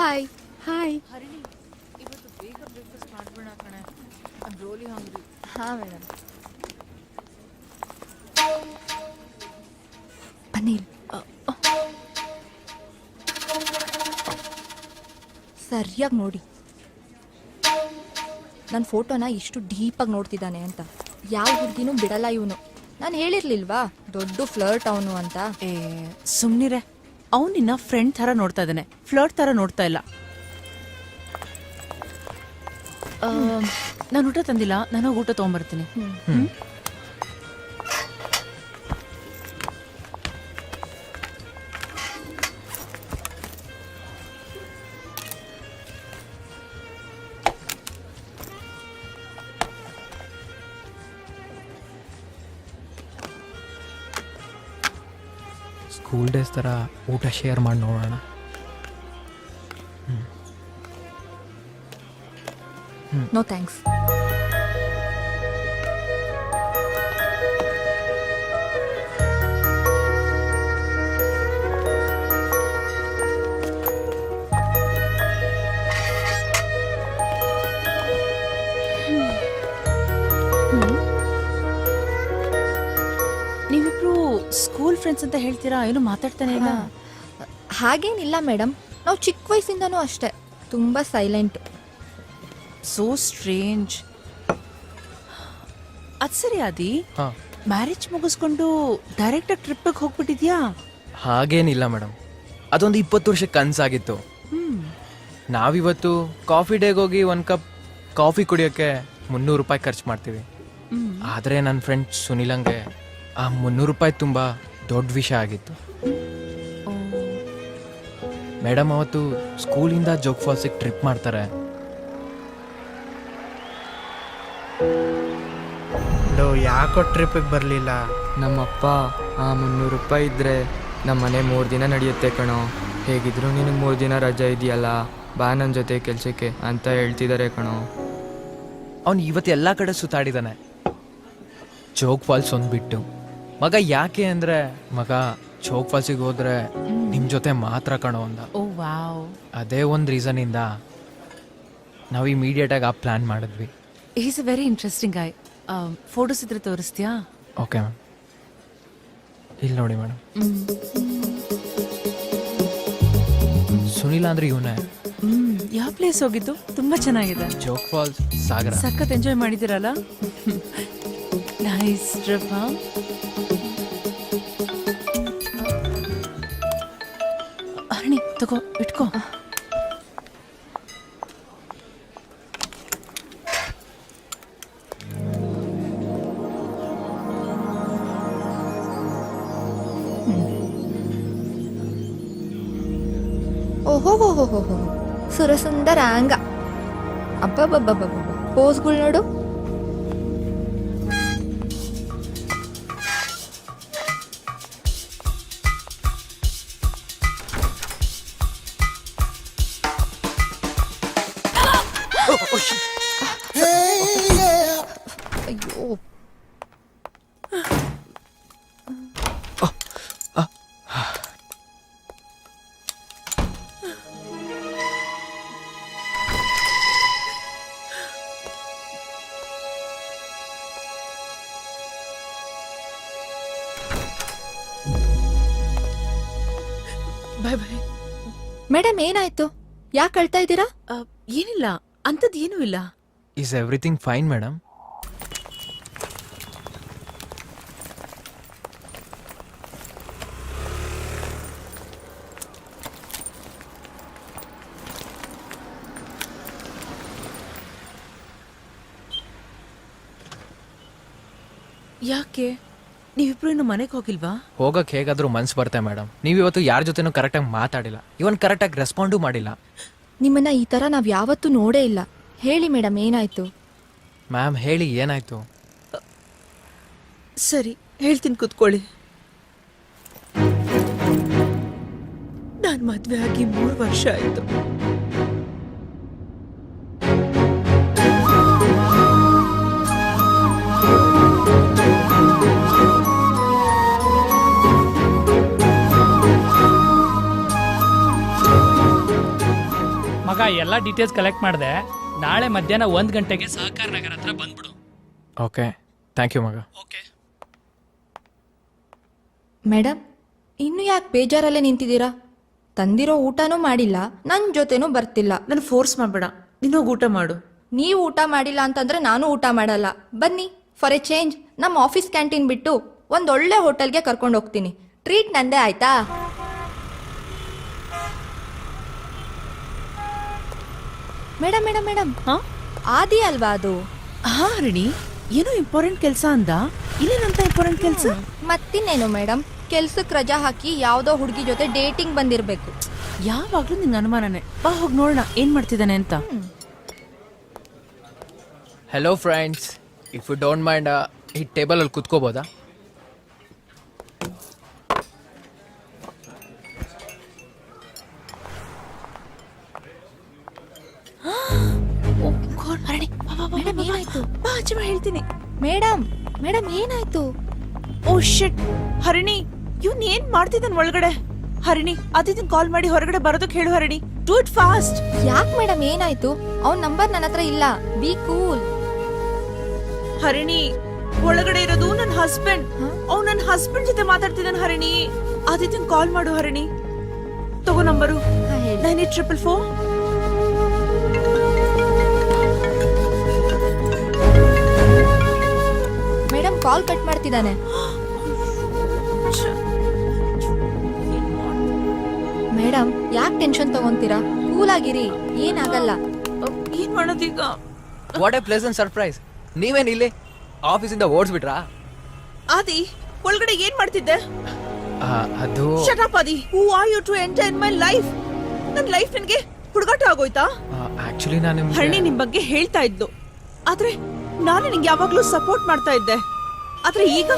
Hi. Hi. Harini, ಇವತ್ತು ಬೇಗ breakfast ಮಾಡ್ಬಿಡೋಣ ಕಣೆ. ಐಮ್ ರಿಯಲಿ ಹಂಗ್ರಿ. ಹಾಂ ಮೇಡಮ್. ಅನಿಲ್, ಸರಿಯಾಗಿ ನೋಡಿ ನನ್ನ ಫೋಟೋನ ಎಷ್ಟು ಡೀಪಾಗಿ ನೋಡ್ತಿದ್ದಾನೆ ಅಂತ. ಯಾವ ಹುಡುಗಿನೂ ಬಿಡಲ್ಲ ಇವನು. ನಾನು ಹೇಳಿರ್ಲಿಲ್ವಾ ದೊಡ್ಡ ಫ್ಲರ್ಟ್ ಅವನು ಅಂತ. ಸುಮ್ನಿರೆ, ಅವ್ನು ನಿನ್ನ ಫ್ರೆಂಡ್ ಥರ ನೋಡ್ತಾ ಇದ್ದಾನೆ, ಫ್ಲರ್ಟ್ ಥರ ನೋಡ್ತಾ ಇಲ್ಲ. ನಾನು ಊಟ ತಂದಿಲ್ಲ, ನಾನು ಊಟ ತೊಗೊಂಬರ್ತೀನಿ. ಸ್ಕೂಲ್ ಡೇಸ್ ಥರ ಊಟ ಶೇರ್ ಮಾಡಿ ನೋಡೋಣ. No thanks. ನೀವಿಬ್ರು ಸ್ಕೂಲ್ ಫ್ರೆಂಡ್ಸ್ ಅಂತ ಹೇಳ್ತೀರಾ, ಏನು ಮಾತಾಡ್ತಾನೆ ಇಲ್ಲ? ಹಾಗೇನಿಲ್ಲ ಮೇಡಮ್, ನಾವು ಚಿಕ್ಕ ವಯಸ್ಸಿಂದನೂ ಅಷ್ಟೇ ತುಂಬ ಸೈಲೆಂಟ್. So strange. ಅದ್ ಸರಿ ಆದಿ, ಹಾಂ, ಮ್ಯಾರೇಜ್ ಮುಗಿಸ್ಕೊಂಡು ಡೈರೆಕ್ಟಾಗಿ ಟ್ರಿಪ್ಪಿಗೆ ಹೋಗ್ಬಿಟ್ಟಿದ್ಯಾ? ಹಾಗೇನಿಲ್ಲ ಮೇಡಮ್, ಅದೊಂದು 20 ವರ್ಷಕ್ಕೆ ಕನಸಾಗಿತ್ತು. ನಾವಿವತ್ತು ಕಾಫಿ ಡೇಗೆ ಹೋಗಿ 1 ಕಪ್ ಕಾಫಿ ಕುಡಿಯೋಕ್ಕೆ 300 ರೂಪಾಯಿ ಖರ್ಚು ಮಾಡ್ತೀವಿ. ಆದರೆ ನನ್ನ ಫ್ರೆಂಡ್ ಸುನಿಲಂಗೆ ಆ 300 ರೂಪಾಯಿ ತುಂಬ ದೊಡ್ಡ ವಿಷಯ ಆಗಿತ್ತು. ಮೇಡಮ್ ಅವತ್ತು ಸ್ಕೂಲಿಂದ ಜೋಗ್ ಫಾಲ್ಸಿಗೆ ಟ್ರಿಪ್ ಮಾಡ್ತಾರೆ. ಯಾಕೋ ಟ್ರಿಪ್ಪಿಗೆ ಬರಲಿಲ್ಲ? ನಮ್ಮಪ್ಪ ಆ 300 ರೂಪಾಯಿ ಇದ್ದರೆ ನಮ್ಮ ಮನೆ 3 ದಿನ ನಡೆಯುತ್ತೆ ಕಣೋ. ಹೇಗಿದ್ರು ನಿನಗೆ 3 ದಿನ ರಜೆ ಇದೆಯಲ್ಲ, ಬಾ ನನ್ನ ಜೊತೆ ಕೆಲಸಕ್ಕೆ ಅಂತ ಹೇಳ್ತಿದ್ದಾರೆ ಕಣೋ. ಅವನು ಇವತ್ತು ಎಲ್ಲ ಕಡೆ ಸುತ್ತಾಡಿದ್ದಾನೆ, ಜೋಗ್ ಫಾಲ್ಸ್ ಒಂದು ಬಿಟ್ಟು. ಮಗ ಯಾಕೆ ಅಂದರೆ, ಮಗ ಜೋಗ್ ಫಾಲ್ಸಿಗೆ ಹೋದ್ರೆ ನಿಮ್ಮ ಜೊತೆ ಮಾತ್ರ ಕಣೋ ಅಂದ. Oh wow. ಅದೇ ಒಂದು ರೀಸನಿಂದ ನಾವು ಇಮಿಡಿಯೇಟಾಗಿ ಆ ಪ್ಲ್ಯಾನ್ ಮಾಡಿದ್ವಿ. Is a very interesting guy. Photos ಇದ್ರೆ ತೋರಿಸ್ತೀಯಾ? ಓಕೆ ಮ್ಯಾಮ್, ಇಲ್ಲಿ ನೋಡಿ ಮೇಡಮ್. ಸುನಿಲ್ ಅಂದ್ರೆ ಇವನೇ. ಯಾವ ಪ್ಲೇಸ್ ಹೋಗಿದ್ದು? ತುಂಬಾ ಚೆನ್ನಾಗಿದೆ. ಜೋಗ್ ಫಾಲ್ಸ್, ಸಾಗರ. ಸಖತ್ ಎಂಜಾಯ್ ಮಾಡಿದಿರಲ್ಲ. Nice trip. ಅರಣಿ ತಗೋ, ಇಟ್ಕೋ. ಓಹೋ ಹೋ ಹೋ ಹೋ ಹೋ, ಸುರಸುಂದರಾಂಗ. ಅಬ್ಬಬ್ಬಬ್ಬಬ್ಬ, ಪೋಸ್ಗಳು ನೋಡು. ಅಯ್ಯೋ, ಬಾಯ್ ಬಾಯ್. ಮೇಡಮ್ ಏನಾಯ್ತು? ಯಾಕೆ ಅಳ್ತಾ ಇದ್ದೀರಾ? ಏನಿಲ್ಲ, ಅಂಥದ್ದು ಏನೂ ಇಲ್ಲ. Is everything fine madam? ಯಾಕೆ ನೀವಿಬ್ರು ಇನ್ನು ಮನೆಗೆ ಹೋಗಿಲ್ವಾ? ಹೋಗಕ್ಕೆ ಹೇಗಾದ್ರೂ ಮನ್ಸು ಬರುತ್ತೆ ಮೇಡಮ್. ನೀವಿವತ್ತು ಯಾರ ಜೊತೆನೂ ಕರೆಕ್ಟಾಗಿ ಮಾತಾಡಿಲ್ಲ, ಇವನ್ ಕರೆಕ್ಟಾಗಿ ರೆಸ್ಪಾಂಡು ಮಾಡಿಲ್ಲ. ನಿಮ್ಮನ್ನ ಈ ಥರ ನಾವು ಯಾವತ್ತೂ ನೋಡೇ ಇಲ್ಲ. ಹೇಳಿ ಮೇಡಮ್, ಏನಾಯ್ತು? ಮ್ಯಾಮ್ ಹೇಳಿ, ಏನಾಯ್ತು? ಸರಿ ಹೇಳ್ತೀನಿ, ಕೂತ್ಕೊಳ್ಳಿ. ನಾನು ಮದುವೆ ಆಗಿ 3 ವರ್ಷ ಆಯಿತು. ಎಲ್ಲ ಡೀಟೇಲ್ಸ್ ಕಲೆಕ್ಟ್ ಮಾಡಿದೆ. ನಾಳೆ ಮಧ್ಯಾಹ್ನ 1 ಗಂಟೆಗೆ ಸಹಕಾರ ನಗರ ಹತ್ರ ಬಂದ್ಬಿಡು. ಓಕೆ, ಥ್ಯಾಂಕ್ ಯು ಮಗ. ಓಕೆ. ಮೇಡಮ್, ಇನ್ನು ಯಾಕೆ ಬೇಜಾರಲ್ಲೇ ನಿಂತಿದ್ದೀರಾ? ತಂದಿರೋ ಊಟನೂ ಮಾಡಿಲ್ಲ, ನನ್ನ ಜೊತೆನೂ ಬರ್ತಿಲ್ಲ. ನಾನು ಫೋರ್ಸ್ ಮಾಡಬೇಡ, ನೀನು ಹೋಗಿ ಊಟ ಮಾಡು. ನೀವು ಊಟ ಮಾಡಿಲ್ಲ ಅಂತಂದ್ರೆ ನಾನು ಊಟ ಮಾಡಲ್ಲ. ಬನ್ನಿ, ಫಾರ್ ಎ ಚೇಂಜ್ ನಮ್ಮ ಆಫೀಸ್ ಕ್ಯಾಂಟೀನ್ ಬಿಟ್ಟು ಒಂದೊಳ್ಳೆ ಹೋಟೆಲ್ಗೆ ಕರ್ಕೊಂಡು ಹೋಗ್ತೀನಿ. ಟ್ರೀಟ್ ನಂದೇ, ಆಯ್ತಾ? ಮೇಡಮ್ ಮೇಡಮ್ ಮೇಡಮ್, ಹಾ ಆದಿ ಅಲ್ವಾ ಅದು? ಹಾ ಹರಿಣಿ, ಏನೋ ಇಂಪಾರ್ಟೆಂಟ್ ಕೆಲಸ ಅಂದ. ಇಲ್ಲೇನಂತ ಇಂಪಾರ್ಟೆಂಟ್ ಕೆಲಸ? ಮತ್ತಿನ್ನೇನು ಮೇಡಮ್, ಕೆಲ್ಸಕ್ಕೆ ರಜಾ ಹಾಕಿ ಯಾವುದೋ ಹುಡುಗಿ ಜೊತೆ ಡೇಟಿಂಗ್ ಬಂದಿರಬೇಕು. ಯಾವಾಗ್ಲೂ ನಿಂಗೆ ಅನುಮಾನನೇ. ಬಾ ಹೋಗಿ ನೋಡೋಣ ಏನ್ ಮಾಡ್ತಿದ್ದಾನೆ ಅಂತ. Hello friends, if you don't mind ಈ ಟೇಬಲಲ್ಲಿ ಕುತ್ಕೋಬೋದಾ? ಹರಿಣಿ, ಮೇಡಮ್ ಏನಾಯ್ತು? ಬಾ ಆಚೆ ಬಾ, ಹೇಳ್ತೀನಿ. ಮೇಡಮ್ ಮೇಡಮ್ ಏನಾಯ್ತು? ಓ ಶಿಟ್, ಹರಿಣಿ ಇವ್ನ್ ಏನ್ ಮಾಡ್ತಿದ್ದಾನ ಒಳಗಡೆ? ಹರಿಣಿ, ಅದಿದ್ದನ್ ಕಾಲ್ ಮಾಡಿ ಹೊರಗಡೆ ಬರೋದಕ್ಕೆ ಹೇಳು. Harini, do it fast. ಯಾಕೆ ಮೇಡಮ್ ಏನಾಯ್ತು? ಅವನ್ ನಂಬರ್ ನನ್ನ ಹತ್ರ ಇಲ್ಲ. B cool. ಹರಿಣಿ, ಒಳಗಡೆ ಇರೋದು ನನ್ನ ಹಸ್ಬೆಂಡ್. ಅವ್ನು ನನ್ನ ಹಸ್ಬೆಂಡ್ ಜೊತೆ ಮಾತಾಡ್ತಿದ್ದಾನೆ. ಹರಿಣಿ, ಆದಿತ್ಯನ್ ಕಾಲ್ ಮಾಡು. ಹರಿಣಿ, ತಗೋ ನಂಬರು 9844. ಮೇಡಮ್ ಕಾಲ್ ಕಟ್ ಮಾಡ್ತಿದ್ದಾನೆ. ಮೇಡಮ್ ಯಾಕೆ ಟೆನ್ಷನ್ ತಗೊಂತೀರಾ? ಕೂಲ್ ಆಗಿರಿ, ಏನಾಗಲ್ಲ. ಏನ್ ಮಾಡೋದೀಗ? What a pleasant surprise. ನೀವೇನ್ ಇಲ್ಲಿ ಆಫೀಸಿಂದ ಓಡಿಸ್ಬಿಟ್ರಾ? ಆದಿ, ಒಳಗಡೆ ಏನ್ ಮಾಡ್ತಿದ್ದೆ? ಅದು shut up Aadi. Who are you to enter in my life? ನನ್ನ ಲೈಫ್ ನನಗೆ ಹುಡುಗಾಟ ಆಗೋಯ್ತಾ? ಆಕ್ಚುಲಿ ನಾನು ಹರಿಣಿ ನಿಮ್ ಬಗ್ಗೆ ಹೇಳ್ತಾ ಇದ್ದು, ಆದ್ರೆ ನಾನು ನಿಂಗೆ ಯಾವಾಗ್ಲೂ ಸಪೋರ್ಟ್ ಮಾಡ್ತಾ ಇದ್ದೆ. ಆದ್ರೆ ಈಗ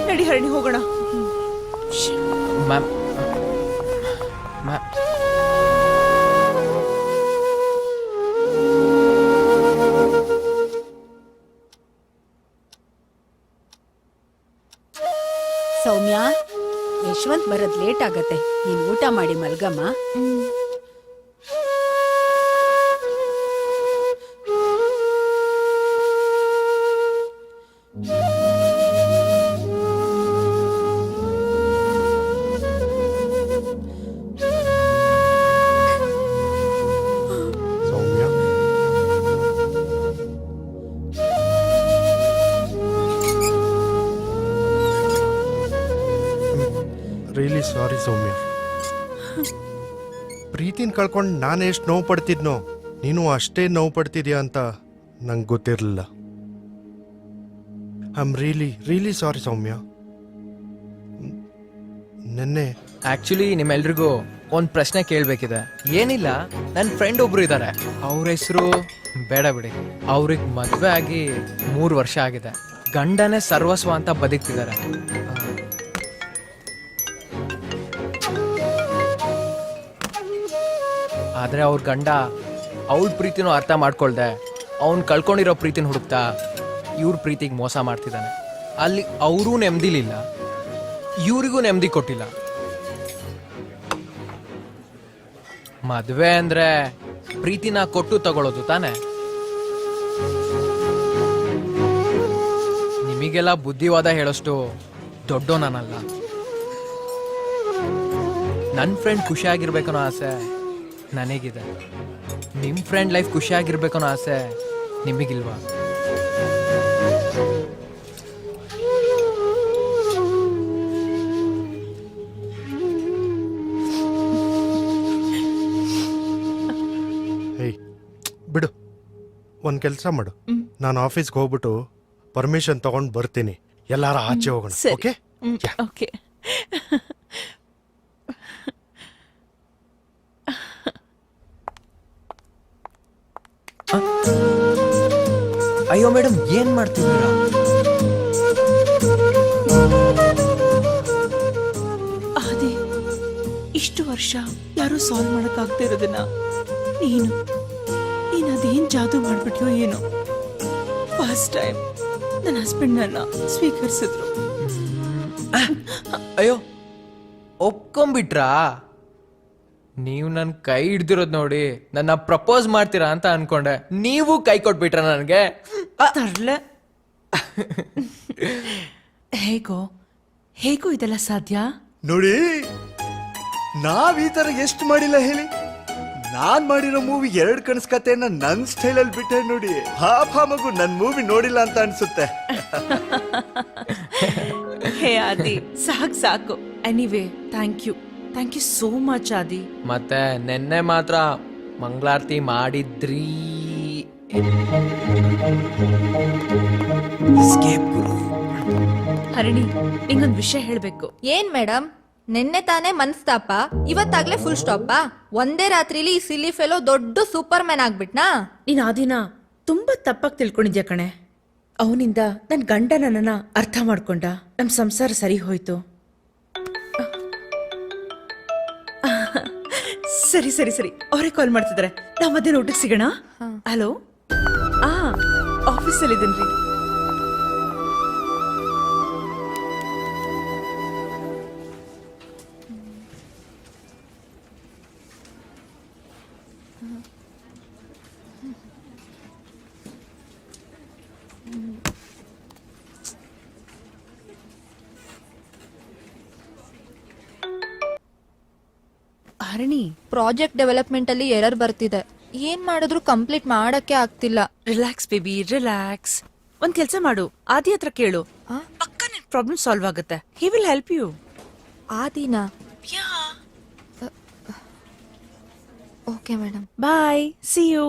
ನಡಿ ಹರಿಣಿ, ಹೋಗೋಣ. ಮ್ಯಾಮ್, ಸೌಮ್ಯ, ಯಶವಂತ್ ಬರೋದ್ ಲೇಟ್ ಆಗತ್ತೆ. ನೀನ್ ಊಟ ಮಾಡಿ ಮಲ್ಗಮ್ಮ. ಸೌಮ್ಯ, ರಿಯಲಿ ಸಾರಿ ಸೌಮ್ಯ. ಪ್ರೀತಿನ ಕಳ್ಕೊಂಡು ನಾನು ಎಷ್ಟು ನೋವು ಪಡ್ತಿದ್ನೋ ನೀನು ಅಷ್ಟೇ ನೋವು ಪಡ್ತಿದ್ಯಾ ಅಂತ ನಂಗೆ ಗೊತ್ತಿರಲಿಲ್ಲ. ಐ ಆಮ್ ರಿಯಲಿ ಸಾರಿ ಸೌಮ್ಯ. ನೆನ್ನೆ ಆಕ್ಚುಲಿ ನಿಮ್ಮೆಲ್ರಿಗೂ ಒಂದ್ ಪ್ರಶ್ನೆ ಕೇಳ್ಬೇಕಿದೆ. ಏನಿಲ್ಲ, ನನ್ನ ಫ್ರೆಂಡ್ ಒಬ್ರು ಇದ್ದಾರೆ. ಅವ್ರ ಹೆಸರು ಬೇಡ ಬಿಡಿ. ಅವ್ರಿಗೆ ಮದ್ವೆ ಆಗಿ 3 ವರ್ಷ ಆಗಿದೆ. ಗಂಡನೇ ಸರ್ವಸ್ವ ಅಂತ ಬದುಕ್ತಿದ್ದಾರೆ. ಆದ್ರೆ ಅವ್ರ ಗಂಡ ಅವಳ ಪ್ರೀತಿನೂ ಅರ್ಥ ಮಾಡ್ಕೊಳ್ದೆ ಅವ್ನ್ ಕಳ್ಕೊಂಡಿರೋ ಪ್ರೀತಿನ ಹುಡುಕ್ತಾ ಇವ್ರ ಪ್ರೀತಿಗೆ ಮೋಸ ಮಾಡ್ತಿದ್ದಾನೆ. ಅಲ್ಲಿ ಅವರೂ ನೆಮ್ಮದಿಲಿಲ್ಲ, ಇವ್ರಿಗೂ ನೆಮ್ಮದಿ ಕೊಟ್ಟಿಲ್ಲ. ಮದ್ವೆ ಅಂದ್ರೆ ಪ್ರೀತಿನ ಕೊಟ್ಟು ತಗೊಳ್ಳೋದು ತಾನೆ. ನಿಮಗೆಲ್ಲ ಬುದ್ಧಿವಾದ ಹೇಳೋಷ್ಟು ದೊಡ್ಡ ನಾನಲ್ಲ. ನನ್ನ ಫ್ರೆಂಡ್ ಖುಷಿಯಾಗಿರ್ಬೇಕನ್ನೋ ಆಸೆ ನನಗಿದೆ. ನಿಮ್ ಫ್ರೆಂಡ್ ಲೈಫ್ ಖುಷಿಯಾಗಿರ್ಬೇಕನ್ನೋ ಆಸೆ ನಿಮಗಿಲ್ವಾ? ಬಿಡು, ಒಂದು ಕೆಲಸ ಮಾಡು. ನಾನು ಆಫೀಸ್ಗೆ ಹೋಗ್ಬಿಟ್ಟು ಪರ್ಮಿಷನ್ ತಗೊಂಡು ಬರ್ತೀನಿ. ಎಲ್ಲಾರ ಆಚೆ ಹೋಗೋಣ. Okay okay. ಅಯ್ಯೋ ಮೇಡಮ್, ಏನ್ ಮಾಡ್ತಿದ್ದೀರಾ? ಆದಿ, ಇಷ್ಟು ವರ್ಷ ಯಾರು ಸಾಲ್ವ್ ಮಾಡಕ್ಕಾಗ್ತಾ ಇರೋದನ್ನ ನೀನು ಅದೇನ್ ಜಾದೂ ಮಾಡ್ಬಿಟ್ಯೋ ಏನೋ. ಫಸ್ಟ್ ಟೈಮ್ ನನ್ನ ಹಸ್ಬೆಂಡ್ ನನ್ನ ಸ್ವೀಕರಿಸಿದ್ರು. ಅಯ್ಯೋ, ಒಪ್ಕೊಂಬಿಟ್ರಾ? ನೀವು ನನ್ನ ಕೈ ಹಿಡ್ದಿರೋದ್ ನೋಡಿ ನನ್ನ ಪ್ರಪೋಸ್ ಮಾಡ್ತೀರಾ ಅಂತ ಅನ್ಕೊಂಡೆ, ನೀವು ಕೈ ಕೊಟ್ಬಿಟ್ರ ನನಗೆ. ತರ್ಲೆ ಹೇಗೋ ಇದೆಲ್ಲ ಸಾಧ್ಯ? ನೋಡಿ, ನಾವ್ ಈ ತರ ಎಷ್ಟು ಮಾಡಿಲ್ಲ ಹೇಳಿ. ನಾನ್ ಮಾಡಿರೋ ಮೂವಿ 2 ಕನಸ್ ಕತೆಯನ್ನ ನನ್ ಸ್ಟೈಲಲ್ಲಿ ಬಿಟ್ಟೆ ನೋಡಿ. ಪಾಪ ಮಗು ನನ್ ಮೂವಿ ನೋಡಿಲ್ಲ ಅಂತ ಅನ್ಸುತ್ತೆ. ಹೇ ಆದಿ, ಸಾಕು. Anyway thank you so much Aadi. ಮತ್ತೆ ನೆನ್ನೆ ಮಾತ್ರ ಮಂಗಳಾರತಿ ಮಾಡಿದ್ರಿ. ಹರಿಣಿ, ನಿಂಗೊಂದು ವಿಷಯ ಹೇಳ್ಬೇಕು. ಏನ್ ಮೇಡಮ್, ನಿನ್ನೆ ತಾನೇ ಮನ್ಸ್ತಾಪ, ಇವತ್ತಾಗ್ಲೇ ಫುಲ್ ಸ್ಟಾಪಾ? ಒಂದೇ ರಾತ್ರಿಲಿ ಈ ಸಿಲ್ಲಿ ಫೆಲೋ ದೊಡ್ಡ ಸೂಪರ್ ಮ್ಯಾನ್ ಆಗ್ಬಿಟ್ನಾ? ನೀನ್ ಆದಿನ ತುಂಬಾ ತಪ್ಪಾಗಿ ತಿಳ್ಕೊಂಡಿದ್ಯಾ ಕಣೆ. ಅವನಿಂದ ನನ್ ಗಂಡ ನನ್ನನ್ನ ಅರ್ಥ ಮಾಡ್ಕೊಂಡ, ನಮ್ ಸಂಸಾರ ಸರಿ ಹೋಯ್ತು. ಸರಿ ಅವರೇ ಕಾಲ್ ಮಾಡ್ತಿದ್ದಾರೆ. ನಾವ್ ಮಧ್ಯಾಹ್ನ ಊಟಕ್ಕೆ ಸಿಗೋಣ. ಹಲೋ, ಆಫೀಸಲ್ಲಿ ಇದೀನ್ರಿ. ಹರಿಣಿ, ಪ್ರಾಜೆಕ್ಟ್ ಡೆವಲಪ್ಮೆಂಟ್ ಅಲ್ಲಿ ಎರರ್ ಬರ್ತಿದೆ. ಏನ್ ಮಾಡಿದ್ರು ಕಂಪ್ಲೀಟ್ ಮಾಡಕ್ಕೆ ಆಗ್ತಿಲ್ಲ. Relax baby, relax. ಒಂದ್ ಕೆಲ್ಸ ಮಾಡು, ಆದಿ ಹತ್ರ ಕೇಳು. ಪಕ್ಕ ನಿನ್ ಪ್ರಾಬ್ಲಮ್ ಸಾಲ್ವ್ ಆಗುತ್ತೆ. He will help you. ಆದಿನಾ? Okay madam, bye, see you.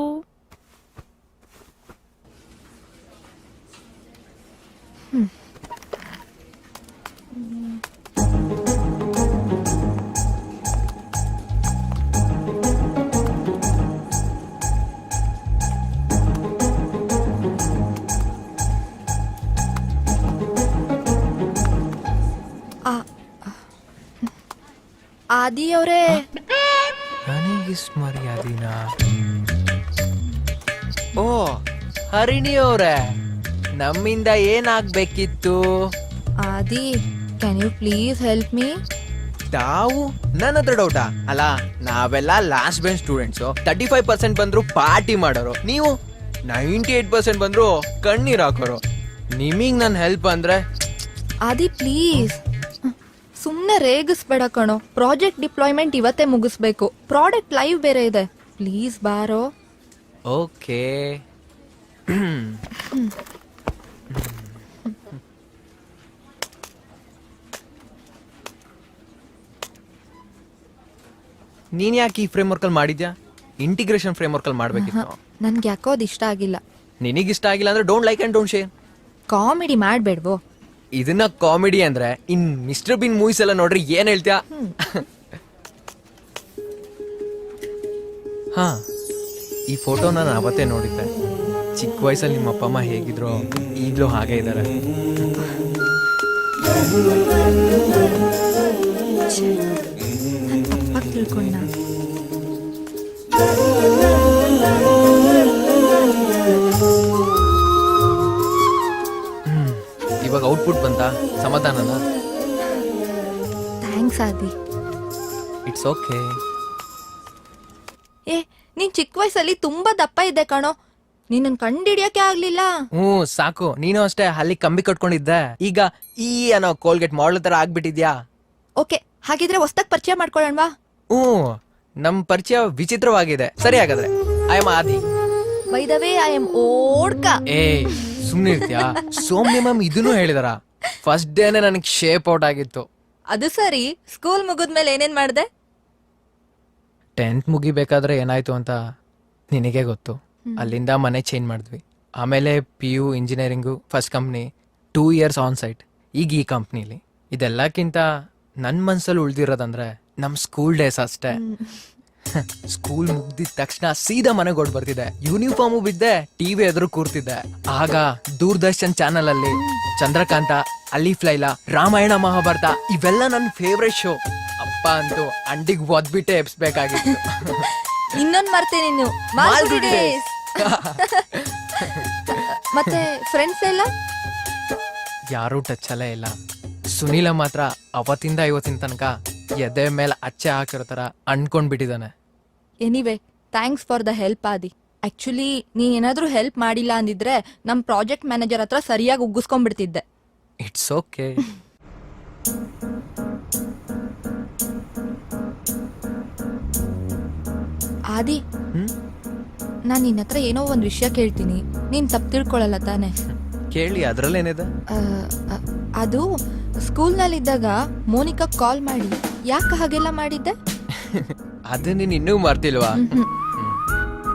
Aadi ಅವರೇ, ನನಗಿಷ್ಟು ಮರ್ಯಾದಿನ? ಓ ಹರಿಣಿ ಅವ್ರೆ, ನಮ್ಮಿಂದ ಏನಾಗ್ಬೇಕಿತ್ತು? Aadi, can you please help me? ತಾವು ನನ್ನ ಹತ್ರ ಡೌಟಾ? ಅಲ್ಲ, ನಾವೆಲ್ಲ ಲಾಸ್ಟ್ ಬೆಂಚ್ ಸ್ಟೂಡೆಂಟ್ಸ್. 35% ಬಂದ್ರು ಪಾರ್ಟಿ ಮಾಡೋರು, ನೀವು 98% ಬಂದ್ರು ಕಣ್ಣೀರ್ ಹಾಕೋರು. ನಿಮಗ್ ನನ್ ಹೆಲ್ಪ್ ಅಂದ್ರೆ? ಆದಿ ಪ್ಲೀಸ್, ಸುಮ್ನೆ ರೇಗಿಸ್ಬೇಡ ಕಣೋ. ಪ್ರಾಜೆಕ್ಟ್ ಡಿಪ್ಲಾಯ್ಮೆಂಟ್ ಇವತ್ತೇ ಮುಗಿಸ್ಬೇಕು. ಪ್ರಾಡಕ್ಟ್ ಲೈವ್ ಬೇರೆ ಇದೆ. ಪ್ಲೀಸ್ ಬಾರೋ. ಓಕೆ. ನೀನ್ ಯಾಕೆ ಈ ಫ್ರೇಮ್ ವರ್ಕ್ ಅಲ್ಲಿ ಮಾಡಿದ್ಯಾ? ಇಂಟಿಗ್ರೇಷನ್ ಫ್ರೇಮ್ ವರ್ಕ್ ಅಲ್ಲಿ ಮಾಡ್ಬೇಕಿತ್ತು. ನನ್ಗೆ ಯಾಕೋ ಅದು ಇಷ್ಟ ಆಗಿಲ್ಲ. ನಿನಗಿಷ್ಟ ಆಗಿಲ್ಲ ಅಂದ್ರೆ don't like and don't share. Comedy ಮಾಡ್ಬೇಡ್ವೋ? ಇದನ್ನ ಕಾಮಿಡಿ ಅಂದ್ರೆ ಇನ್ ಮಿಸ್ಟರ್ ಬಿನ್ ಮೂವೀಸ್ ಎಲ್ಲ ನೋಡ್ರಿ ಏನ್ ಹೇಳ್ತೀಯ? ಹಾ, ಈ ಫೋಟೋ ನಾನು ಅವತ್ತೇ ನೋಡಿದ್ದೆ. ಚಿಕ್ಕ ವಯಸ್ಸಲ್ಲಿ ನಿಮ್ಮ ಅಪ್ಪ ಅಮ್ಮ ಹೇಗಿದ್ರು ಈಗ್ಲೂ ಹಾಗೆ ಇದ್ದಾರೆ. ತಪ್ಪಾಗಿ ತಿಳ್ಕೊಂಡ. ಇವಾಗ ಔಟ್ಪುಟ್ ಬಂತ? ಸಮಾಧಾನನಾ? Thanks Adi. It's okay. ಏ, ನೀನ್ ಚಿಕ್ಕ ವಯಸ್ಸಲ್ಲಿ ತುಂಬಾ ದಪ್ಪ ಇದ್ದೆ ಕಣೋ. ನೀನನ್ ಕಂಡಿಡಿಯಕ್ಕೆ ಆಗ್ಲಿಲ್ಲ. ಸಾಕು, ನೀನು ಅಷ್ಟೇ ಅಲ್ಲಿ ಕಂಬಿ ಕಟ್ಕೊಂಡಿದ್ದೆ. ಈಗ ಈ ಅನ್ನೋ ಕೋಲ್ಗೇಟ್ ಮಾಡಲ್ ತರ ಆಗ್ಬಿಟ್ಟಿದ್ಯಾ. ಓಕೆ, ಹಾಗಿದ್ರೆ ಹೊಸ್ದಾಗ್ ಪರಿಚಯ ಮಾಡ್ಕೊಳ್ಳೋಣವಾ? ನಮ್ ಪರಿಚಯ ವಿಚಿತ್ರವಾಗಿದೆ. ಸರಿ, ಹಾಗಾದ್ರೆ I am Aadi. By the way, I am ಓಡ್ಕ. ಏ ಸುಮ್ನೆ ಇರ್ತೀಯಾ? ಸೌಮ್ಯ ಮ್ಯಾಮ್ ಇದನ್ನು ಹೇಳಿದಾರ. ಫಸ್ಟ್ ಡೇನೆ ನನಗೆ ಶೇಪ್ ಔಟ್ ಆಗಿತ್ತು. ಅದು ಸರಿ, ಸ್ಕೂಲ್ ಮುಗಿದ್ಮೇಲೆ ಏನೇನ್ ಮಾಡ್ದೆ? 10th ಮುಗಿಬೇಕಾದ್ರೆ ಏನಾಯ್ತು ಅಂತ ನಿನಗೆ ಗೊತ್ತು. ಅಲ್ಲಿಂದ ಮನೆ ಚೇಂಜ್ ಮಾಡಿದ್ವಿ. ಆಮೇಲೆ PU engineering, first company, 2 years on site, ಈಗ ಈ ಕಂಪ್ನಿಲಿ. ಇದೆಲ್ಲಕ್ಕಿಂತ ನನ್ನ ಮನ್ಸಲ್ಲಿ ಉಳ್ದಿರೋದಂದ್ರೆ ನಮ್ ಸ್ಕೂಲ್ ಡೇಸ್ ಅಷ್ಟೇ. ಸ್ಕೂಲ್ ಮುಗ್ದಿದ ತಕ್ಷಣ ಸೀದಾ ಮನೆಗೆ ಓಡ್ ಬರ್ತಿದ್ದೆ. ಯೂನಿಫಾರ್ಮು ಬಿದ್ದೆ, ಟಿವಿ ಎದುರು ಕೂರ್ತಿದ್ದೆ. ಆಗ ದೂರದರ್ಶನ್ ಚಾನಲ್ ಅಲ್ಲಿ ಚಂದ್ರಕಾಂತ, ಅಲಿಫ್ ಲೈಲಾ, ರಾಮಾಯಣ ಮಹಾಭಾರತ ಇವೆಲ್ಲ ನನ್ನ ಫೇವ್ರೆಟ್ ಶೋ. ಅಪ್ಪ ಅಂತೂ ಅಂಡಿಗೆ ಒದ್ಬಿಟ್ಟೆ ಎಬ್ಸ್ಬೇಕಾಗಿತ್ತು. ಇನ್ನೊಂದ್ ಮರ್ತೆ ನೀನು, ಮಾಲ್ಗುಡಿ ಡೇಸ್. ಮತ್ತೆ ಫ್ರೆಂಡ್ಸ್ ಎಲ್ಲ ಯಾರೂ ಟಚ್ ಅಲ್ಲೇ ಇಲ್ಲ. ಸುನೀಲ ಮಾತ್ರ ಅವತ್ತಿಂದ ಇವತ್ತಿನ ತನಕ ಎದೆ ಮೇಲೆ ಅಚ್ಚೆ ಹಾಕಿರೋ ಥರ ಅಂದ್ಕೊಂಡ್ಬಿಟ್ಟಿದ್ದಾನೆ. Anyway thanks for the help Aadi. Actually ನೀನ್ ಏನಾದ್ರೂ ಹೆಲ್ಪ್ ಮಾಡಿಲ್ಲ ಅಂದಿದ್ರೆ ನಮ್ ಪ್ರಾಜೆಕ್ಟ್ ಮ್ಯಾನೇಜರ್ ಹತ್ರ ಸರಿಯಾಗಿ ಉಗ್ಗಿಸ್ಕೊಂಡ್ಬಿಡ್ತಿದ್ದೆ. It's okay. ಆದಿ, ನಾನ್ ನಿನ್ನ ಹತ್ರ ಏನೋ ಒಂದ್ ವಿಷಯ ಕೇಳ್ತೀನಿ, ನೀನ್ ತಪ್ಪು ತಿಳ್ಕೊಳಲ್ಲ ತಾನೆ? ಕೇಳಿ, ಅದ್ರಲ್ಲೇನಿದೆ? ಅದು ಸ್ಕೂಲ್ನಲ್ಲಿದ್ದಾಗ ಮೋನಿಕಾ ಕಾಲ್ ಮಾಡಿ ಯಾಕೆ ಹಾಗೆಲ್ಲ ಮಾಡಿದ್ದೆ? ಅದು ನೀನು ಇನ್ನೂ ಮರ್ತಿಲ್ವಾ?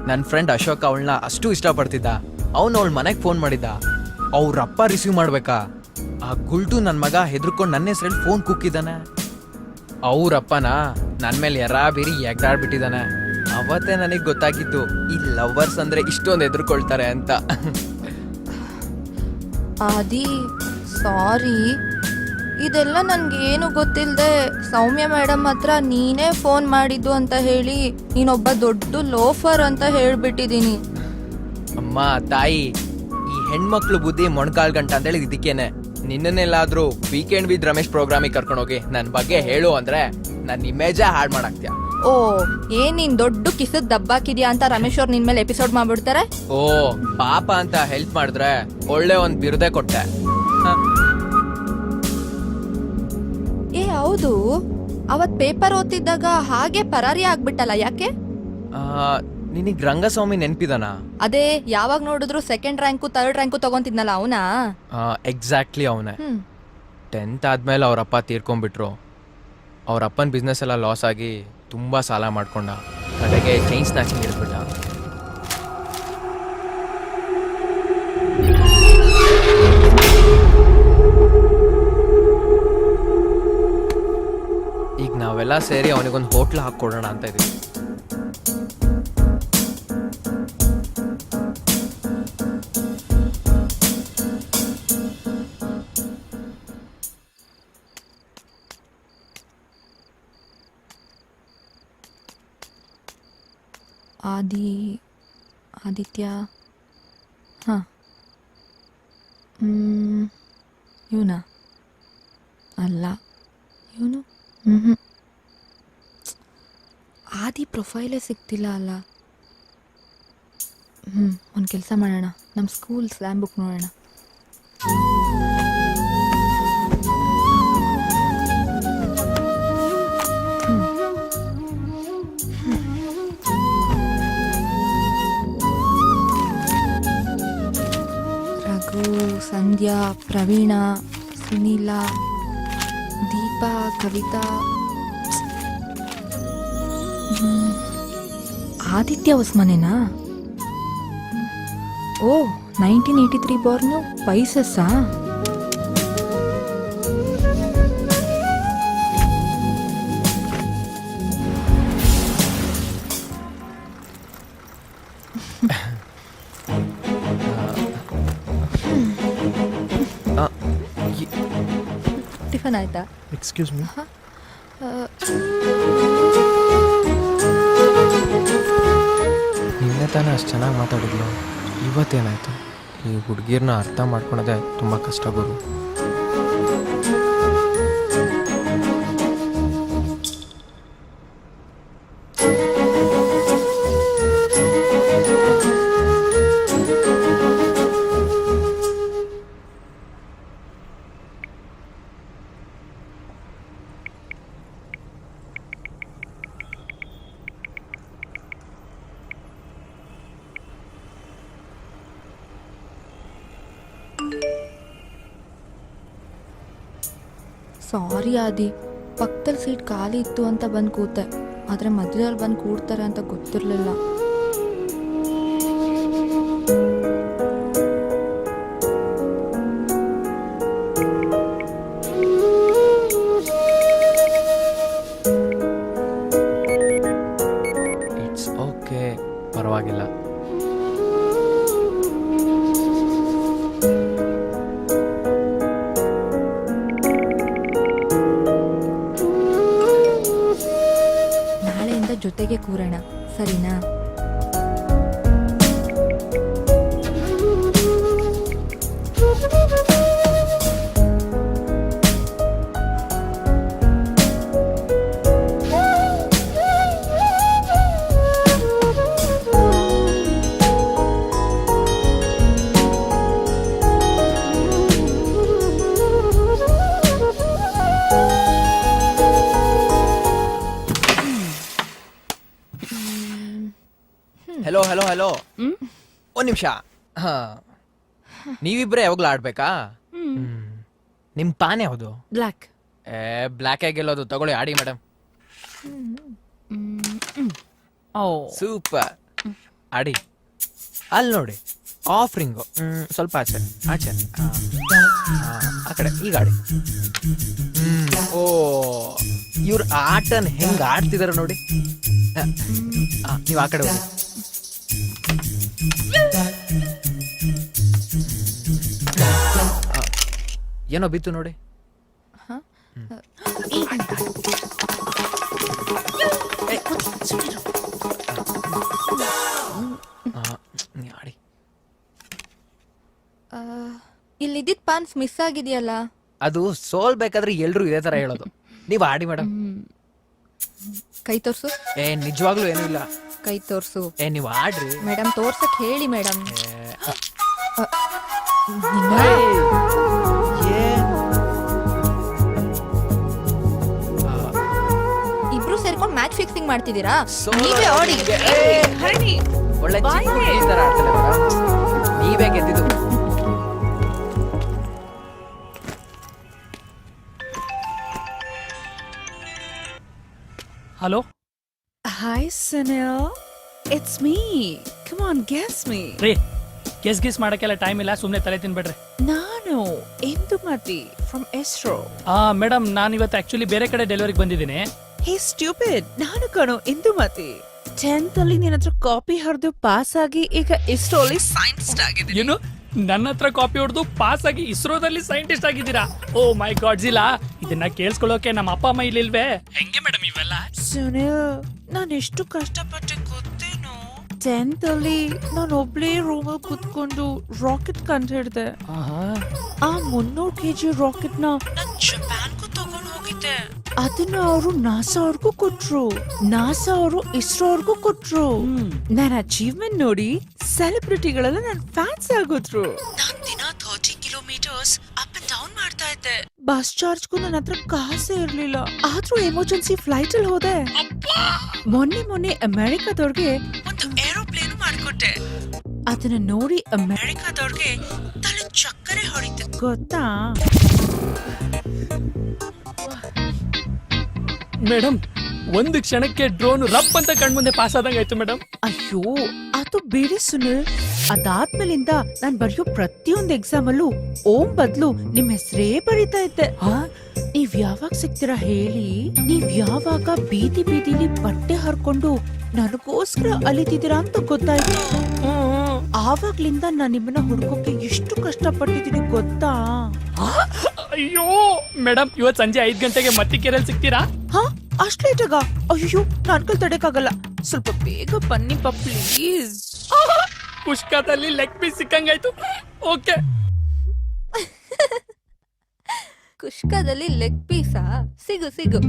ನನ್ನ ಫ್ರೆಂಡ್ ಅಶೋಕ್ ಅವಳನ್ನ ಅಷ್ಟು ಇಷ್ಟಪಡ್ತಿದ್ದ. ಅವನು ಅವಳ ಮನೆಗೆ ಫೋನ್ ಮಾಡಿದ್ದ. ಅವ್ರಪ್ಪ ರಿಸೀವ್ ಮಾಡ್ಬೇಕಾ? ಆ ಗುಲ್ಟು ನನ್ನ ಮಗ ಹೆದರ್ಕೊಂಡು ನನ್ನ ಹೆಸರಲ್ಲಿ ಫೋನ್ ಕುಕ್ಕಿದ್ದಾನೆ. ಅವ್ರಪ್ಪನ ನನ್ನ ಮೇಲೆ ಬೀರಿ ಎಗ್ದಾಡ್ಬಿಟ್ಟಿದ್ದಾನೆ. ಅವತ್ತೇ ನನಗೆ ಗೊತ್ತಾಗಿತ್ತು ಈ ಲವ್ವರ್ಸ್ ಅಂದ್ರೆ ಇಷ್ಟೊಂದು ಹೆದರ್ಕೊಳ್ತಾರೆ ಅಂತ. ಆದಿ ಸಾರಿ, ಇದೆಲ್ಲ ನನ್ಗೇನು ಗೊತ್ತಿಲ್ಲದೆ ಸೌಮ್ಯ ಮೇಡಮ್ ಹತ್ರ ನೀನೇ ಫೋನ್ ಮಾಡಿದ್ದು ಅಂತ ಹೇಳಿ ನೀನೊಬ್ಬ ದೊಡ್ಡ ಲೋಫರ್ ಅಂತ ಹೇಳ್ಬಿಟ್ಟಿದೀನಿ. ಅಮ್ಮ ತಾಯಿ, ಈ ಹೆಣ್ಮಕ್ಳು ಬುದ್ಧಿ ಮೊಣಕಾಲ್ ಗಂಟ ಅಂತ ಹೇಳಿ ಇದಕ್ಕೇನೆ. ನಿನ್ನನ್ನೆಲ್ಲಾದ್ರೂ ವೀಕೆಂಡ್ ವಿತ್ ರಮೇಶ್ ಪ್ರೋಗ್ರಾಮಿಗೆ ಕರ್ಕೊಂಡೋಗಿ ನನ್ನ ಬಗ್ಗೆ ಹೇಳು ಅಂದ್ರೆ ನನ್ನ ಇಮೇಜೇ ಹಾಳು ಮಾಡಾಕ್ತೀಯ. ಓ, ಏನ್ ನೀನ್ ದೊಡ್ಡ ಕಿಸದ್ ದಬ್ಬಾಕಿದ್ಯಾ ಅಂತ ರಮೇಶ್ ಅವ್ರು ನಿನ್ ಮೇಲೆ ಎಪಿಸೋಡ್ ಮಾಡ್ಬಿಡ್ತಾರೆ? ಓ, ಪಾಪ ಅಂತ ಹೆಲ್ಪ್ ಮಾಡಿದ್ರೆ ಒಳ್ಳೆ ಒಂದ್ ಬಿರುದೇ ಕೊಟ್ಟೆ. ಏ ಹೌದು, ಅವತ್ ಪೇಪರ್ ಓದ್ತಿದ್ದಾಗ ಹಾಗೆ ಪರಾರಿ ಆಗ್ಬಿಟ್ಟಲ್ಲ, ಯಾಕೆ? ನಿನಗ್ ರಂಗಸ್ವಾಮಿ ನೆನ್ಪಿದಾನ? ಅದೇ ಯಾವಾಗ ನೋಡಿದ್ರು ಸೆಕೆಂಡ್ ರ್ಯಾಂಕು ಥರ್ಡ್ ರ್ಯಾಂಕು ತಗೊಂತಿದ್ನಲ್ಲ ಅವನಾ? ಎಕ್ಸಾಕ್ಟ್ಲಿ ಅವನೇ. 10th ಆದ್ಮೇಲೆ ಅವ್ರಪ್ಪ ತೀರ್ಕೊಂಡ್ಬಿಟ್ರು. ಅವ್ರಪ್ಪನ ಬಿಸ್ನೆಸ್ ಎಲ್ಲ ಲಾಸ್ ಆಗಿ ತುಂಬಾ ಸಾಲ ಮಾಡ್ಕೊಂಡ. ಕಡೆಗೆ ಚೈನ್ ಸ್ನ್ಯಾಚಿಂಗ್ ಇರ್ಬಿಟ್ಟ. ಈಗ ನಾವೆಲ್ಲ ಸೇರಿ ಅವನಿಗೊಂದು ಹೋಟ್ಲ್ ಹಾಕೊಡೋಣ ಅಂತ ಇದೀವಿ. ಆದಿತ್ಯ, ಹಾಂ, ಇವನಾ? ಅಲ್ಲ, ಇವನು ಆದಿ ಪ್ರೊಫೈಲೇ ಸಿಗ್ತಿಲ್ಲ ಅಲ್ಲ. ಒಂದು ಕೆಲಸ ಮಾಡೋಣ, ನಮ್ಮ ಸ್ಕೂಲ್ ಸ್ಲ್ಯಾಮ್ ಬುಕ್ ನೋಡೋಣ. ರಘು, ಸಂಧ್ಯಾ, ಪ್ರವೀಣ, ಸುನೀಲ, ದೀಪಾ, ಕವಿತಾ, ಆದಿತ್ಯ ಹೊಸ್ಮನೇನಾ? ಓ, 1983 ಬಾರ್ನು, ಪೈಸಸ್ಸಾ? ಟಿಫನ್ ಆಯ್ತಾ? Excuse me. ನಿನ್ನೆ ತಾನೇ ಅಷ್ಟು ಚೆನ್ನಾಗಿ ಮಾತಾಡಿದ್ಲು, ಇವತ್ತೇನಾಯ್ತು? ಈ ಹುಡುಗಿರ್ನ ಅರ್ಥ ಮಾಡ್ಕೊಳೋದೇ ತುಂಬ ಕಷ್ಟ ಗುರು. ಸಾರಿ ಆದಿ, ಪಕ್ಕದಲ್ಲಿ ಸೀಟ್ ಖಾಲಿ ಇತ್ತು ಅಂತ ಬಂದು ಕೂತೆ, ಆದರೆ ಮಧ್ಯದಲ್ಲಿ ಬಂದು ಕೂಡ್ತಾರೆ ಅಂತ ಗೊತ್ತಿರಲಿಲ್ಲ. ಇಟ್ಸ್ ಓಕೆ, ಪರವಾಗಿಲ್ಲ. ಜೊತೆಗೆ ಕೂರೋಣ, ಸರಿನಾ? ಹಲೋ ಹಲೋ ಒಂದ್ ನಿಮಿಷ. ಹಾ, ನೀವಿಬ್ರೆ ಯಾವಾಗ್ಲೂ ಆಡ್ಬೇಕಾ? ನಿಮ್ ಪಾನ್ ಯಾವುದು? ಬ್ಲ್ಯಾಕ್. ಬ್ಲ್ಯಾಕ್ ಆಗಿ ಗೆಲ್ಲೋದು. ತಗೊಳ್ಳಿ, ಆಡಿ ಮೇಡಮ್. ಓ ಸೂಪರ್. ಆಡಿ. ಅಲ್ಲಿ ನೋಡಿ, ಆಫ್ ರಿಂಗು. ಸ್ವಲ್ಪ ಆಚೆ ಆಚೆ. ಆ ಕಡೆ. ಈಗ ಆಡಿ. ಓ, ಇವ್ರ ಆಟನ್ ಹೆಂಗ್ ಆಡ್ತಿದಾರ ನೋಡಿ. ನೀವ್ ಆ ಕಡೆ ಹೋಗಿ. ಏನೋ ಬಿತ್ತು ನೋಡಿ. ಆಡಿ. ಇಲ್ಲಿದ್ದಿದ್ ಪಾನ್ಸ್ ಮಿಸ್ ಆಗಿದೆಯಲ್ಲ. ಅದು ಸೋಲ್ಬೇಕಾದ್ರೆ ಎಲ್ರು ಇದೇ ತರ ಹೇಳೋದು. ನೀವ್ ಆಡಿ ಮೇಡಮ್. ಕೈ ತೋರ್ಸು. ನಿಜವಾಗ್ಲೂ ಏನೂ ಇಲ್ಲ. ಕೈ ತೋರ್ಸು. ನೀವ್ ಆಡ್ರಿ ಮೇಡಮ್, ತೋರ್ಸಕ್ ಹೇಳಿ ಮೇಡಮ್. ಇಬ್ರು ಸೇರ್ಕೊಂಡು ಮ್ಯಾಚ್ ಫಿಕ್ಸಿಂಗ್ ಮಾಡ್ತಿದ್ದೀರಾ? ನೀವೇ ಆಡಿ. ಹರಣಿ, ಒಳ್ಳೆ ಚಿಕ್ಕ ಹುಡ್ಗಿ ತರ ಆಡ್ತಾಳೆ ಮೇಡಮ್. ನೀವೇ ಗೆದ್ದಿದ್ದು. Hello hi Sunil, it's me. Come on, guess me. ರೀ, ಗೆಸ್ ಮಾಡಕ್ಕೆಲ್ಲ ಟೈಮ್ ಇಲ್ಲ, ಸುಮ್ಮನೆ ತಲೆ ತಿನ್ಬೇಡ್ರಿ. ನಾನು ಇಂದುಮತಿ ಫ್ರಮ್ ಇಸ್ರೋ. ಮೇಡಮ್, ನಾನು ಇವತ್ತು ಆಕ್ಚುಲಿ ಬೇರೆ ಕಡೆ ಡೆಲಿವರಿಗೆ ಬಂದಿದ್ದೀನಿ. ಹೇ ಸ್ಟ್ಯೂಪಿಡ್, ನಾನು ಕಣೋ ಇಂದುಮತಿ. 10th ಅಲ್ಲಿ ನಿನ್ನ ಹತ್ರ ಕಾಪಿ ಹರಿದು ಪಾಸ್ ಆಗಿ ಈಗ ಇಸ್ರೋ ಅಲ್ಲಿ ಸೈಂಟಿಸ್ಟ್ ಆಗಿದ್ದೀನಿ. ಏನು, ನನ್ನ ಹತ್ರ ಕಾಪಿ ಹೊಡೆದು ಪಾಸ್ ಆಗಿ ಇಸ್ರೋದಲ್ಲಿ ಸೈಂಟಿಸ್ಟ್ ಆಗಿದ್ದೀರಾ? ಓ ಮೈ ಗಾಡ್ ಜಿಲಾ, ಇದನ್ನ ಕೇಳಿಸ್ಕೊಳ್ಳೋಕೆ ನಮ್ಮ ಅಪ್ಪ ಅಮ್ಮ ಇಲ್ಲಿಲ್ವೇ? ಹೆಂಗೆ ಮೇಡಮ್ ಇವೆಲ್ಲ? ಸುನಿಲ್, ನಾನು ಎಷ್ಟು ಕಷ್ಟಪಟ್ಟೆ ಗೊತ್ತೇನೋ. 10th ಅಲ್ಲಿ ನಾನು ಒಬ್ಳೇ ರೂಮಲ್ಲಿ ಕುತ್ಕೊಂಡು ರಾಕೆಟ್ ಕಂಡು ಹಿಡ್ದೆ. ಆ 300 kg ರಾಕೆಟ್ ನ ಜಪಾನ್ಗೂ ತಗೊಂಡು ಹೋಗಿದ್ದೆ. ಅದನ್ನ ಅವರು ನಾಸಾ ಅವ್ರಿಗೂ ಕೊಟ್ರು, ನಾಸಾ ಅವರು ಇಸ್ರೋ ಅವ್ರಿಗೂ ಕೊಟ್ರು. ನನ್ನ ಅಚೀವ್ಮೆಂಟ್ ನೋಡಿ ಸೆಲೆಬ್ರಿಟಿಗಳೆಲ್ಲ ನನ್ನ ಫ್ಯಾನ್ಸ್ ಆಗೋದ್ರು. ನಾನ್ ದಿನ 30 ಕಿಲೋಮೀಟರ್ಸ್ ಅಪ್ ಅಂಡ್ ಡೌನ್ ಮಾಡ್ತಾ ಇದ್ದೆ. ಬಸ್ ಚಾರ್ಜ್ಗೂ ನನ್ನ ಹತ್ರ ಕಾಸೇ ಇರ್ಲಿಲ್ಲ, ಆದ್ರೂ ಎಮರ್ಜೆನ್ಸಿ ಫ್ಲೈಟ್ ಅಲ್ಲಿ ಹೋದೆ. ಮೊನ್ನೆ ಅಮೆರಿಕಾದವ್ರಿಗೆ ಒಂದು ಏರೋಪ್ಲೇನ್ ಮಾಡ್ಕೊಟ್ಟೆ. ಅದನ್ನ ನೋಡಿ ಅಮೆರಿಕಾದವ್ರಿಗೆ ತಲೆ ಚಕ್ಕರೆ ಹೊಡಿತು ಗೊತ್ತಾ? ಮೇಡಮ್, ಒಂದು ಕ್ಷಣಕ್ಕೆ ಡ್ರೋನ್ ರಪ್ ಅಂತ ಕಣ್ಮುಂದೆ ಪಾಸ್ ಆದಂಗ ಆಯ್ತು ಮೇಡಮ್. ಅಯ್ಯೋ, ಅದು ಬೇರೆ ಸುನಿಲ್. ಅದಾದ್ಮೇಲಿಂದ ನಾನ್ ಬರೆಯೋ ಪ್ರತಿಯೊಂದು ಎಕ್ಸಾಮ್ ಅಲ್ಲೂ ಓಂ ಬದ್ಲು ನಿಮ್ ಹೆಸರೇ ಬರೀತಾ ಇದ್ದೆ. ನೀವ್ ಯಾವಾಗ ಸಿಗ್ತೀರಾ ಹೇಳಿ? ನೀವ್ ಯಾವಾಗ ಬೀದಿ ಬೀದಿಲಿ ಬಟ್ಟೆ ಹರ್ಕೊಂಡು ನನಗೋಸ್ಕರ ಅಲಿತಿದ್ದೀರಾ ಅಂತ ಗೊತ್ತಾಯ್ತು. ಆವಾಗ್ಲಿಂದ ನಾನ್ ನಿಮ್ಮನ್ನ ಹುಡ್ಕೋಕೆ ಎಷ್ಟು ಕಷ್ಟಪಟ್ಟಿದ್ದೀನಿ ಗೊತ್ತಾ? ಅಯ್ಯೋ ಮೇಡಮ್, ಇವತ್ ಸಂಜೆ 5 ಗಂಟೆಗೆ ಮತ್ತಿಕೆರೆಯಲ್ಲಿ ಸಿಗ್ತೀರಾ? ಅಷ್ಟ್ ಲೇಟಾಗ? ಅಯ್ಯೋ, ನನ್ ಕೈ ತಡೆಯಕ್ಕಾಗಲ್ಲ. ಸ್ವಲ್ಪ ಬೇಗ ಬನ್ನಿಪ್ಪ ಪ್ಲೀಸ್. ಕುಷ್ಕಾದಲ್ಲಿ ಲೆಗ್ ಪೀಸ್ ಸಿಕ್ಕಂಗಾಯ್ತು. ಓಕೆ. ಕುಷ್ಕದಲ್ಲಿ ಲೆಗ್ ಪೀಸಾ? ಸಿಗು ಸಿಗು.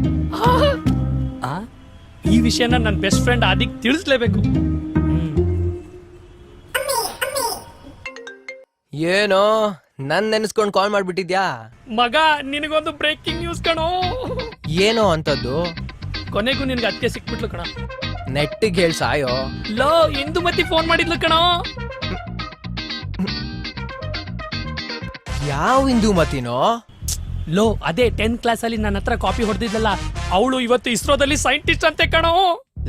ಈ ವಿಷಯನ ನನ್ನ ಬೆಸ್ಟ್ ಫ್ರೆಂಡ್ ಆದಿಕ್ ತಿಳಿಸ್ಲೇಬೇಕು. ಏನೋ ನನ್ ನೆನ್ಸ್ಕೊಂಡ್ ಕಾಲ್ ಮಾಡ್ಬಿಟ್ಟಿದ್ಯಾ? ಮಗ, ನಿನಗೊಂದು ಬ್ರೇಕಿಂಗ್ ನ್ಯೂಸ್ ಕಣೋ. ಏನೋ ಅಂತದ್ದು? ಕೊನೆಗೂ ನಿನ್ಗೆ ಅದಕ್ಕೆ ಸಿಕ್ಬಿಟ್ಲು ಕಣ. ನೆಟ್ಟಿಗೆ ಹೇಳ್ ಸಾಯೋ. ಲೋ, ಇಂದುಮತಿ ಫೋನ್ ಮಾಡಿದ್ಲು ಕಣೋ. ಯಾವ ಇಂದುಮತಿನೋ? ಲೋ, ಅದೇ 10th ಕ್ಲಾಸ್ ಅಲ್ಲಿ ನನ್ನ ಹತ್ರ ಕಾಪಿ ಹೊಡೆದಿದ್ದಲ್ಲ, ಅವಳು ಇವತ್ತು ಇಸ್ರೋದಲ್ಲಿ ಸೈಂಟಿಸ್ಟ್ ಅಂತೆ ಕಣೋ.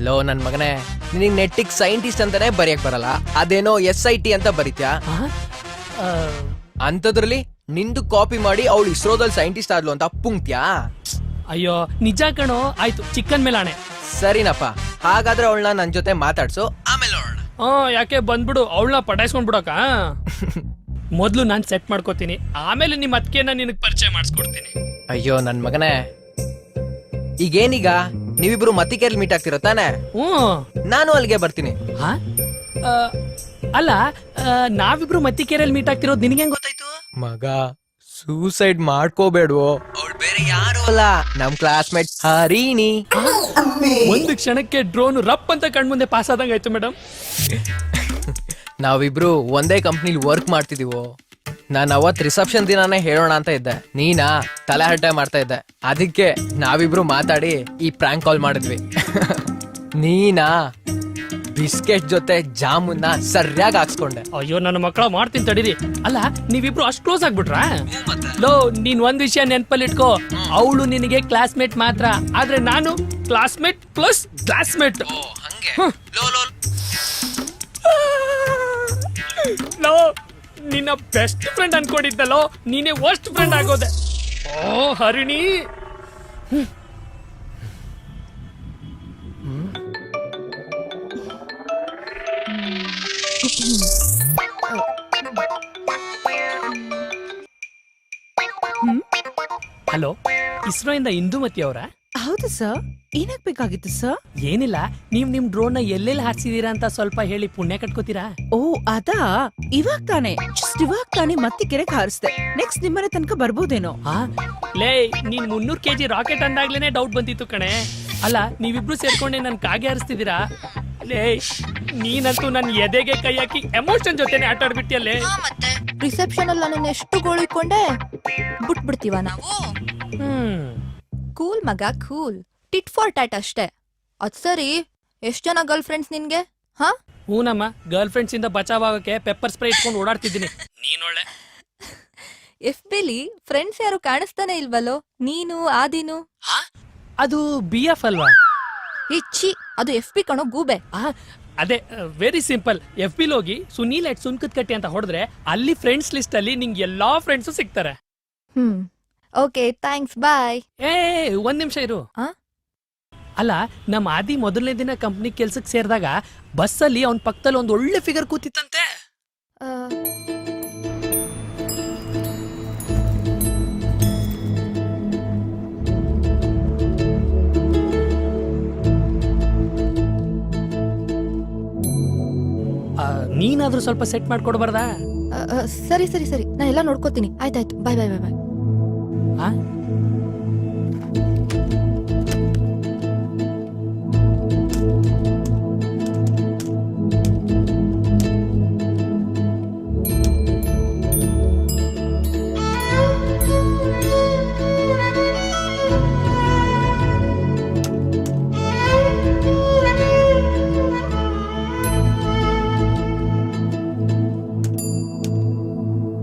ಲೋ ನನ್ ಮಗನೇ, ನಿನಗ್ ನೆಟ್ಟಿಗ್ ಸೈಂಟಿಸ್ಟ್ ಅಂತಾನೆ ಬರೆಯಕ್ ಬರಲ್ಲ, ಅದೇನೋ SIT ಅಂತ ಬರೀತ್ಯಾ? ಅಂತದ್ರಲ್ಲಿ ನಿಂದು ಕಾಪಿ ಮಾಡಿ ಅವಳು ಇಸ್ರೋದಲ್ಲಿ ಸೈಂಟಿಸ್ಟ್ ಆದ್ಲು ಅಂತ ಪುಂಕ್ತ್ಯಾ? ಅಯ್ಯೋ ನಿಜ ಕಣೋ. ಆಯ್ತು, ಚಿಕ್ಕನ್ ಮೇಲಾಣೆ. ಸರಿನಪ್ಪ, ಹಾಗಾದ್ರೆ ಅವಳನ್ನ ನನ್ ಜೊತೆ ಮಾತಾಡ್ಸು, ಆಮೇಲೆ ನೋಡೋಣ. ಯಾಕೆ ಬಂದ್ಬಿಡು, ಅವಳನ್ನ ಪಟಾಯಿಸ್ಕೊಂಡ್ ಬಿಡಕ. ಮೊದ್ಲು ನಾನ್ ಸೆಟ್ ಮಾಡ್ಕೋತೀನಿ, ಆಮೇಲೆ ನಿಮ್ ಅತ್ತಿಗೆನ ನಿನಗ್ ಪರಿಚಯ ಮಾಡಿಸ್ಕೊಡ್ತೀನಿ. ಅಯ್ಯೋ ನನ್ ಮಗನೇ, ಈಗೇನೀಗ ನೀವಿಬ್ರು ಮತ್ತಿಕೆರೆಯಲ್ಲಿ ಮೀಟ್ ಆಗ್ತಿರೋ ತಾನೆ? ನಾನು ಅಲ್ಲಿಗೆ ಬರ್ತೀನಿ. ಅಲ್ಲ, ನಾವಿಬ್ರು ಮತ್ತಿಕೆರೆಯಲ್ಲಿ ಮೀಟ್ ಆಗ್ತಿರೋದು ನಿನಗೆ ಹೆಂಗ್ ಗೊತ್ತಾಯ್ತು? ಮಗ, ಸೂಸೈಡ್ ಮಾಡ್ಕೋಬೇಡ್ವೋ, ಅವಳು ಬೇರೆ ಯಾರು ಅಲ್ಲ, ನಮ್ ಕ್ಲಾಸ್ಮೇಟ್ ಹರಿಣಿ. ಒಂದು ಕ್ಷಣಕ್ಕೆ ಡ್ರೋನ್ ರಪ್ ಅಂತ ಕಣ್ಮುಂದೆ ಪಾಸ್ ಆದಂಗ ಆಯ್ತು ಮೇಡಮ್. ನಾವಿಬ್ರು ಒಂದೇ ಕಂಪ್ನಿಲಿ ವರ್ಕ್ ಮಾಡ್ತಿದೀವೋ. ನಾನು ಅವತ್ ರಿಸೆಪ್ಷನ್ ದಿನಾನೇ ಹೇಳೋಣ ಅಂತ ಇದ್ದೆ, ನೀನಾ ತಲೆ ಹರಟೆ ಮಾಡ್ತಾ ಇದ್ದೆ. ಅದಕ್ಕೆ ನಾವಿಬ್ರು ಮಾತಾಡಿ ಈ ಪ್ರ್ಯಾಂಕ್ ಕಾಲ್ ಮಾಡಿದ್ವಿ. ನೀನಾ ಬಿಸ್ಕೆಟ್ ಜೊತೆ ಜಾಮೂನ್ನ ಸರಿಯಾಗಿ ಹಾಕ್ಸ್ಕೊಂಡೆ. ಅಯ್ಯೋ ನನ್ನ ಮಕ್ಕಳ ಮಾಡ್ತೀನಿ ತಡೀರಿ. ಅಲ್ಲ ನೀವಿಬ್ರು ಅಷ್ಟು ಕ್ಲೋಸ್ ಆಗ್ಬಿಟ್ರಾ? ಲೋ ನೀನ್ ಒಂದ್ ವಿಷಯ ನೆನ್ಪಲ್ಲಿ ಇಟ್ಕೋ, ಅವಳು ನಿನಗೆ ಕ್ಲಾಸ್ಮೇಟ್ ಮಾತ್ರ, ಆದ್ರೆ ನಾನು ಕ್ಲಾಸ್ಮೇಟ್ ಪ್ಲಸ್ ಕ್ಲಾಸ್ಮೇಟ್. ಲೋ ನಿನ್ನ ಬೆಸ್ಟ್ ಫ್ರೆಂಡ್ ಅನ್ಕೊಂಡಿದ್ದಲ್ಲೋ, ನೀನೇ ವರ್ಸ್ಟ್ ಫ್ರೆಂಡ್ ಆಗೋದೆ. ಓ ಹರಿಣಿ. ಹಲೋ, ಇಸ್ರೋಯಿಂದ ಇಂದುಮತಿ ಅವರ? ಹೌದು ಸರ್, ಏನಾಗ್ಬೇಕಾಗಿತ್ತು ಸರ್? ಏನಿಲ್ಲ, ನೀವ್ ನಿಮ್ ಡ್ರೋನ್ ನ ಎಲ್ಲೆಲ್ಲಿ ಹಾರಿಸಿದೀರಾ ಅಂತ ಸ್ವಲ್ಪ ಹೇಳಿ ಪುಣ್ಯ ಕಟ್ಕೋತೀರಾ? ಓ ಅದಾ, ಇವಾಗ ತಾನೇ ಮತ್ತೆ ಕೆರೆಗೆ ಹಾರಿಸ್ದೆ. ನೆಕ್ಸ್ಟ್ ನಿಮ್ಮನೆ ತನಕ ಬರ್ಬೋದೇನೋ. ಹಾ ಲೇ, ನೀನ್ 300 kg ರಾಕೆಟ್ ಅಂದಾಗ್ಲೇನೆ ಡೌಟ್ ಬಂದಿತ್ತು ಕಣೆ. ಅಲ್ಲ ನೀವಿಬ್ರು ಸೇರ್ಕೊಂಡೆ ನನ್ ಕಾಗೆ ಹಾರಿಸ್ತಿದ್ದೀರಾ? ಲೇ ನೀನಂತೂ ನನ್ ಎದೆಗೆ ಕೈ ಹಾಕಿ ಎಮೋಷನ್ ಜೊತೆನೆ ಆಟ ಆಡ್ಬಿಟ್ಟಿಯಲ್ಲೇ. ಮತ್ತೆ ರಿಸೆಪ್ಷನ್ ಅಲ್ಲಿ ನನ್ನ ಎಷ್ಟು ಗೋಳಿಕೊಂಡೆ, ಬಿಟ್ಬಿಡ್ತೀವ ನಾವು? ಕೂಲ್ ಮಗ ಕೂಲ್, ಟಿಟ್ ಫಾರ್ ಟ್ಯಾಟ್ ಅಷ್ಟೇ. ಅದ್ ಸರಿ, ಎಷ್ಟ್ ಜನ ಗರ್ಲ್ ಫ್ರೆಂಡ್ಸ್ ನಿನ್ಗೆ? ಹಾ ಹೂನಮ್ಮ, ಗರ್ಲ್ ಫ್ರೆಂಡ್ಸ್ ಇಂದ ಬಚಾವ್ ಆಗಕ್ಕೆ ಪೆಪ್ಪರ್ ಸ್ಪ್ರೇ ಇಟ್ಕೊಂಡು ಓಡಾಡ್ತಿದ್ದೀನಿ. ನೀನೊಳ್ಳೆ ಎಫ್ ಬಿಲಿ ಫ್ರೆಂಡ್ಸ್ ಯಾರು ಕಾಣಿಸ್ತಾನೆ ಇಲ್ವಲ್ಲೋ? ನೀನು ಆದಿನು. ಅದು ಬಿ ಎಫ್ ಅಲ್ವಾ? ಇಚ್ಚಿ, ಅದು ಎಫ್ ಬಿ ಕಣೋ ಗೂಬೆ. ಅದೇ ವೆರಿ ಸಿಂಪಲ್. ಎಫ್ ಬಿಲ್ ಹೋಗಿ ಸುನೀಲ್ ಎಟ್ ಸುನ್ಕತ್ ಕಟ್ಟಿ ಅಂತ ಹೊಡೆದ್ರೆ ಅಲ್ಲಿ ಫ್ರೆಂಡ್ಸ್ ಲಿಸ್ಟ್ ಅಲ್ಲಿ ನಿಂಗೆ ಎಲ್ಲಾ ಫ್ರೆಂಡ್ಸ್ ಸಿಗ್ತಾರೆ. ಓಕೆ ಥ್ಯಾಂಕ್ಸ್, ಬಾಯ್. ಒಂದ್ ನಿಮಿಷ ಇರು. ಆ? ಅಲ್ಲ ನಮ್ಮ ಆದಿ ಮೊದಲನೇ ದಿನ ಕಂಪ್ನಿ ಕೆಲ್ಸಕ್ಕೆ ಸೇರಿದಾಗ ಬಸ್ಸಲ್ಲಿ ಅವನ್ ಪಕ್ಕದಲ್ಲಿ ಒಂದ್ ಒಳ್ಳೆ ಫಿಗರ್ ಕೂತಿತ್ತಂತೆ. ನೀನಾದ್ರೂ ಸ್ವಲ್ಪ ಸೆಟ್ ಮಾಡ್ಕೊಡ್ಬಾರ್ದಾ? ಸರಿ ಸರಿ ಸರಿ, ನಾ ಎಲ್ಲ ನೋಡ್ಕೋತೀನಿ. ಆಯ್ತಾಯ್ತು, ಬಾಯ್ ಬಾಯ್ ಬಾಯ್ ಬಾಯ್. ಆ